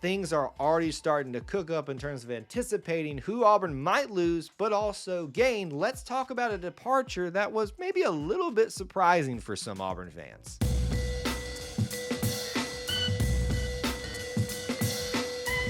things are already starting to cook up in terms of anticipating who Auburn might lose, but also gain. Let's talk about a departure that was maybe a little bit surprising for some Auburn fans.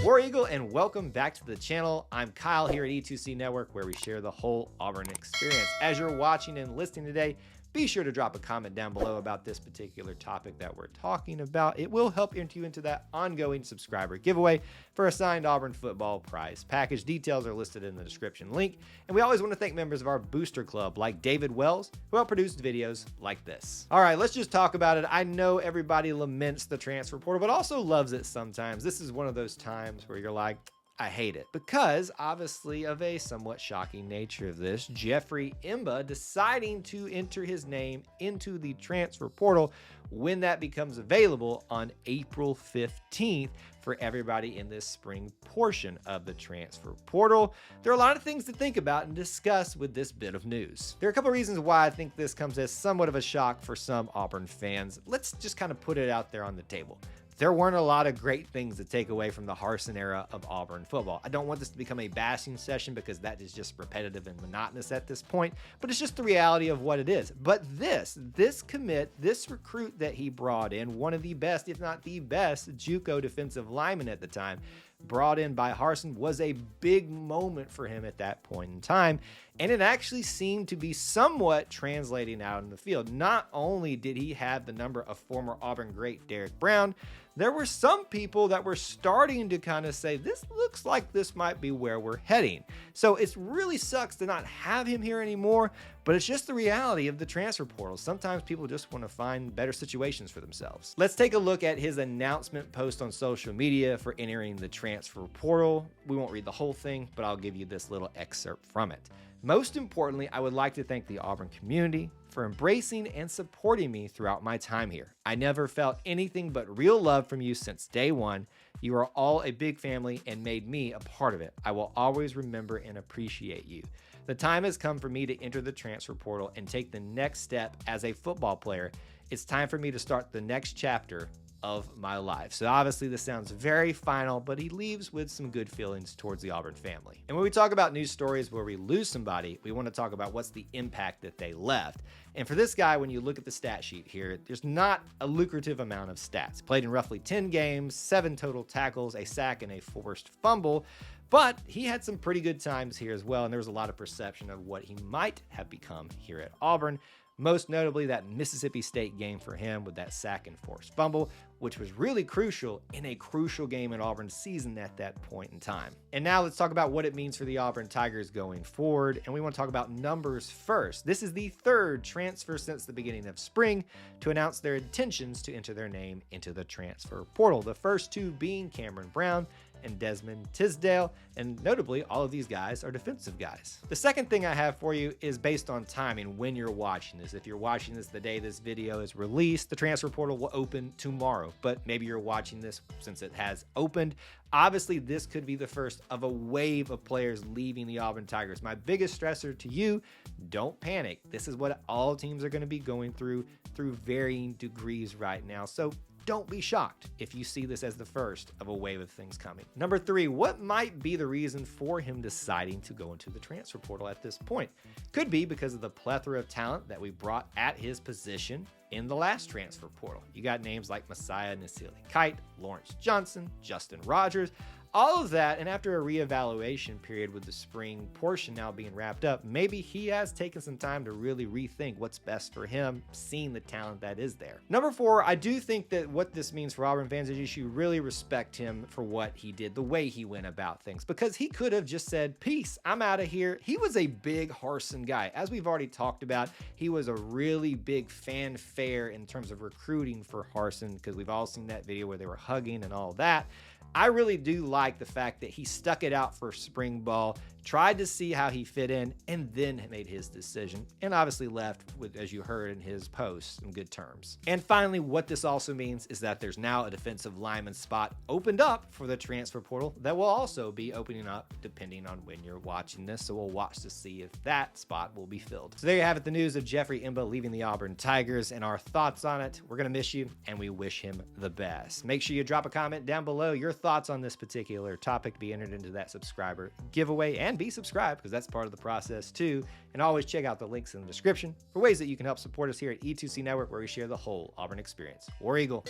War Eagle, and welcome back to the channel. I'm Kyle here at E2C Network, where we share the whole Auburn experience. As you're watching and listening today, be sure to drop a comment down below about this particular topic that we're talking about. It will help enter you into that ongoing subscriber giveaway for a signed Auburn football prize package. Details are listed in the description link. And we always want to thank members of our booster club like David Wells, who help produce videos like this. All right, let's just talk about it. I know everybody laments the transfer portal, but also loves it sometimes. This is one of those times where you're like, I hate it, because obviously of a somewhat shocking nature of this, Jeffrey Imba deciding to enter his name into the transfer portal when that becomes available on April 15th for everybody in this spring portion of the transfer portal. There are a lot of things to think about and discuss with this bit of news. There are a couple of reasons why I think this comes as somewhat of a shock for some Auburn fans. Let's just kind of put it out there on the table. There weren't a lot of great things to take away from the Harsin era of Auburn football. I don't want this to become a bashing session because that is just repetitive and monotonous at this point, but it's just the reality of what it is. But this commit, this recruit that he brought in, one of the best, if not the best, JUCO defensive lineman at the time, brought in by Harsin, was a big moment for him at that point in time. And it actually seemed to be somewhat translating out in the field. Not only did he have the number of former Auburn great Derek Brown, there were some people that were starting to kind of say, this looks like this might be where we're heading. So it really sucks to not have him here anymore, but it's just the reality of the transfer portal. Sometimes people just want to find better situations for themselves. Let's take a look at his announcement post on social media for entering the transfer portal. We won't read the whole thing, but I'll give you this little excerpt from it. Most importantly, I would like to thank the Auburn community for embracing and supporting me throughout my time here. I never felt anything but real love from you since day one. You are all a big family and made me a part of it. I will always remember and appreciate you. The time has come for me to enter the transfer portal and take the next step as a football player. It's time for me to start the next chapter of my life. So obviously this sounds very final, but he leaves with some good feelings towards the Auburn family. And when we talk about news stories where we lose somebody, we want to talk about what's the impact that they left. And for this guy, when you look at the stat sheet here, there's not a lucrative amount of stats. Played in roughly 10 games, 7 total tackles, a sack, and a forced fumble. But he had some pretty good times here as well, and there was a lot of perception of what he might have become here at Auburn. Most notably that Mississippi State game for him with that sack and forced fumble, which was really crucial in a crucial game in Auburn's season at that point in time. And now let's talk about what it means for the Auburn Tigers going forward. And we want to talk about numbers first. This is the third transfer since the beginning of spring to announce their intentions to enter their name into the transfer portal. The first two being Cameron Brown and Desmond Tisdale, and notably all of these guys are defensive guys. The second thing I have for you is based on timing when you're watching this. If you're watching this the day this video is released, the transfer portal will open tomorrow, but maybe you're watching this since it has opened. Obviously, this could be the first of a wave of players leaving the Auburn Tigers. My biggest stressor to you, don't panic. This is what all teams are going to be going through varying degrees right now. So don't be shocked if you see this as the first of a wave of things coming. Number 3, what might be the reason for him deciding to go into the transfer portal at this point? Could be because of the plethora of talent that we brought at his position in the last transfer portal. You got names like Messiah Nasili Kite, Lawrence Johnson, Justin Rogers, all of that, and after a reevaluation period with the spring portion now being wrapped up, maybe he has taken some time to really rethink what's best for him, seeing the talent that is there. Number 4, I do think that what this means for Auburn fans is you should really respect him for what he did, the way he went about things, because he could have just said, peace, I'm out of here. He was a big Harsin guy. As we've already talked about, he was a really big fanfare in terms of recruiting for Harsin, because we've all seen that video where they were hugging and all that. I really do like the fact that he stuck it out for spring ball, tried to see how he fit in, and then made his decision, and obviously left with, as you heard in his post, in good terms. And finally, what this also means is that there's now a defensive lineman spot opened up for the transfer portal that will also be opening up depending on when you're watching this. So we'll watch to see if that spot will be filled. So there you have it, the news of Jeffrey Imba leaving the Auburn Tigers and our thoughts on it. We're going to miss you, and we wish him the best. Make sure you drop a comment down below your thoughts on this particular topic to be entered into that subscriber giveaway, and be subscribed because that's part of the process too. And always check out the links in the description for ways that you can help support us here at E2C Network, where we share the whole Auburn experience. War Eagle.